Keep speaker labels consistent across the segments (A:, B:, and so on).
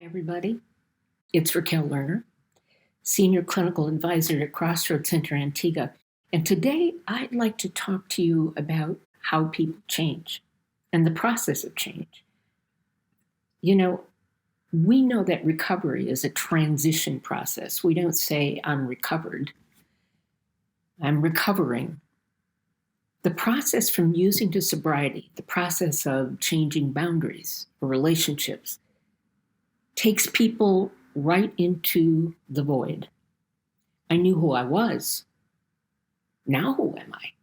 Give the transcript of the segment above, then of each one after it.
A: Everybody. It's Rokelle Lerner, Senior Clinical Advisor at Crossroads Centre Antigua. And today I'd like to talk to you about how people change and the process of change. You know, we know that recovery is a transition process. We don't say, I'm recovered. I'm recovering. The process from using to sobriety, the process of changing boundaries or relationships, takes people right into the void. I knew who I was. Now who am I?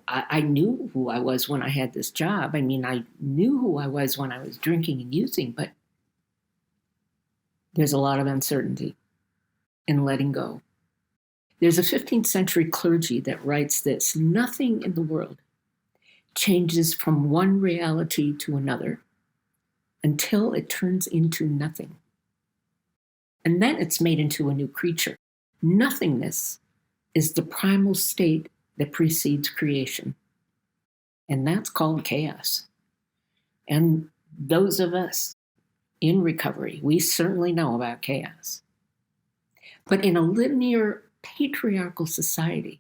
A: I knew who I was when I had this job. I knew who I was when I was drinking and using, but there's a lot of uncertainty in letting go. There's a 15th century clergy that writes this: nothing in the world changes from one reality to another until it turns into nothing. And then it's made into a new creature. Nothingness is the primal state that precedes creation. And that's called chaos. And those of us in recovery, we certainly know about chaos. But in a linear patriarchal society,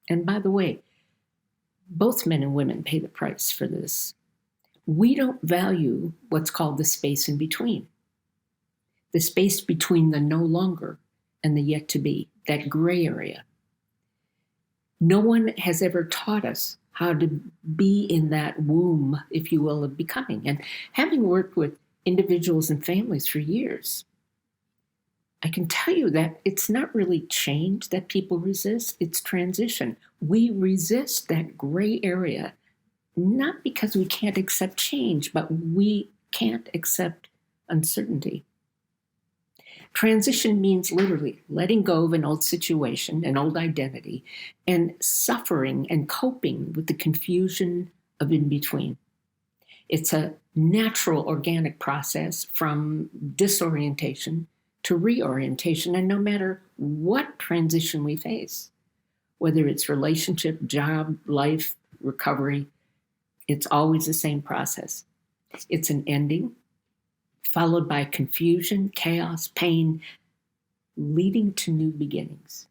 A: and by the way, both men and women pay the price for this, we don't value what's called the space in between. The space between the no longer and the yet to be, that gray area. No one has ever taught us how to be in that womb, if you will, of becoming. And having worked with individuals and families for years, I can tell you that it's not really change that people resist, it's transition. We resist that gray area, not because we can't accept change, but we can't accept uncertainty. Transition means literally letting go of an old situation, an old identity, and suffering and coping with the confusion of in between. It's a natural, organic process from disorientation to reorientation, and no matter what transition we face, whether it's relationship, job, life, recovery, it's always the same process. It's an ending, followed by confusion, chaos, pain, leading to new beginnings.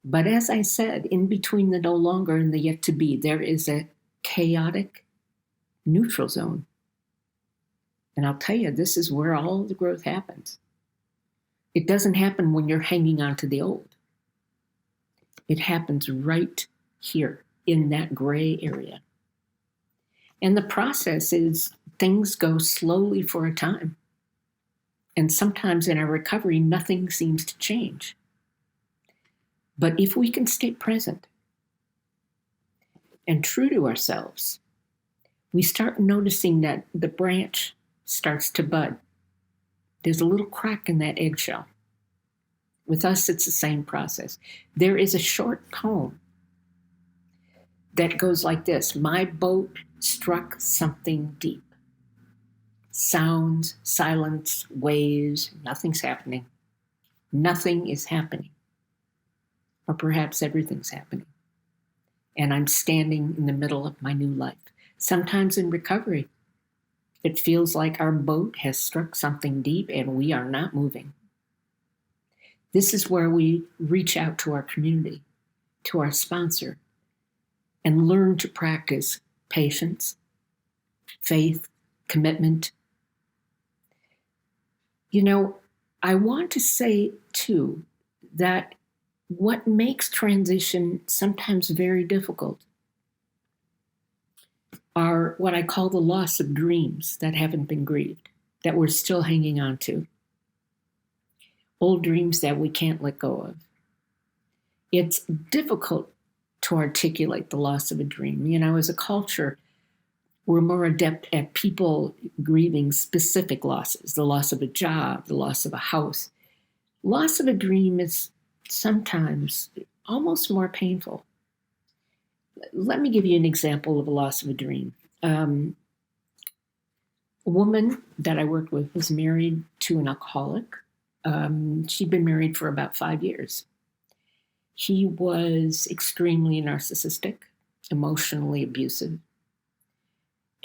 A: But as I said, in between the no longer and the yet to be, there is a chaotic neutral zone. And I'll tell you, this is where all the growth happens. It doesn't happen when you're hanging on to the old. It happens right here in that gray area. And the process is things go slowly for a time. And sometimes in our recovery, nothing seems to change. But if we can stay present and true to ourselves, we start noticing that the branch starts to bud. There's a little crack in that eggshell. With us, it's the same process. There is a short poem that goes like this: my boat struck something deep. Sounds, silence, waves, nothing's happening. Nothing is happening. Or perhaps everything's happening. And I'm standing in the middle of my new life. Sometimes in recovery, it feels like our boat has struck something deep and we are not moving. This is where we reach out to our community, to our sponsor, and learn to practice patience, faith, commitment. I want to say, too, that what makes transition sometimes very difficult are what I call the loss of dreams that haven't been grieved, that we're still hanging on to. Old dreams that we can't let go of. It's difficult to articulate the loss of a dream. As a culture, we're more adept at people grieving specific losses, the loss of a job, the loss of a house. Loss of a dream is sometimes almost more painful. Let me give you an example of a loss of a dream. A woman that I worked with was married to an alcoholic. She'd been married for about 5 years. He was extremely narcissistic, emotionally abusive.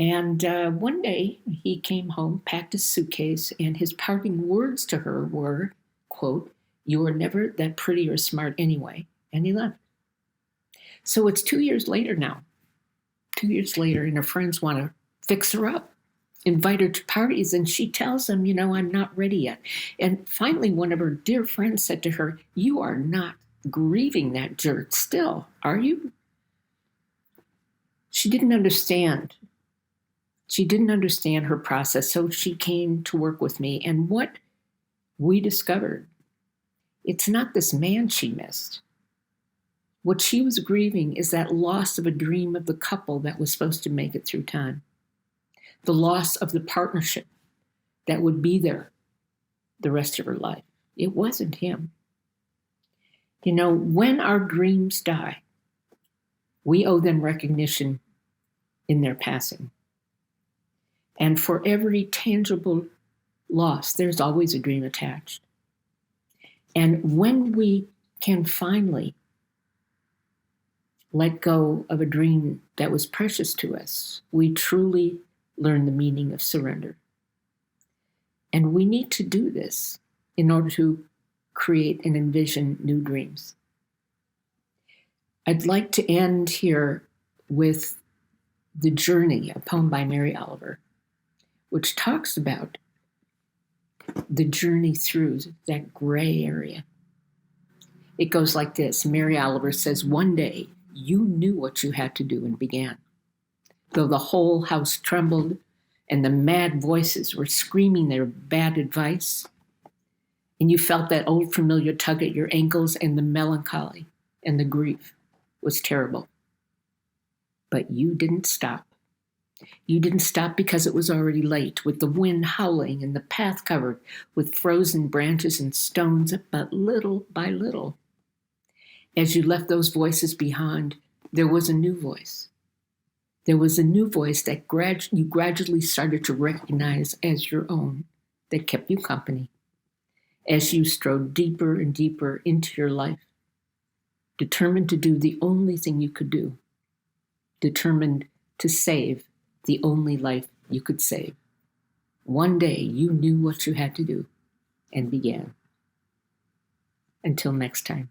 A: And one day he came home, packed his suitcase, and his parting words to her were, quote, "You were never that pretty or smart anyway." And he left. So it's 2 years later now. 2 years later, and her friends want to fix her up, invite her to parties, and she tells them, "I'm not ready yet." And finally, one of her dear friends said to her, "You are not grieving that jerk still, are you?" She didn't understand. She didn't understand her process, so she came to work with me. And what we discovered, it's not this man she missed. What she was grieving is that loss of a dream of the couple that was supposed to make it through time. The loss of the partnership that would be there the rest of her life. It wasn't him. When our dreams die, we owe them recognition in their passing. And for every tangible loss, there's always a dream attached. And when we can finally let go of a dream that was precious to us, we truly learn the meaning of surrender. And we need to do this in order to create and envision new dreams. I'd like to end here with The Journey, a poem by Mary Oliver, which talks about the journey through that gray area. It goes like this. Mary Oliver says, "One day you knew what you had to do and began. Though the whole house trembled and the mad voices were screaming their bad advice, and you felt that old familiar tug at your ankles, and the melancholy and the grief was terrible. But you didn't stop. You didn't stop because it was already late, with the wind howling and the path covered with frozen branches and stones. But little by little, as you left those voices behind, there was a new voice. There was a new voice that you gradually started to recognize as your own, that kept you company as you strode deeper and deeper into your life, determined to do the only thing you could do, determined to save the only life you could save. One day you knew what you had to do and began." Until next time.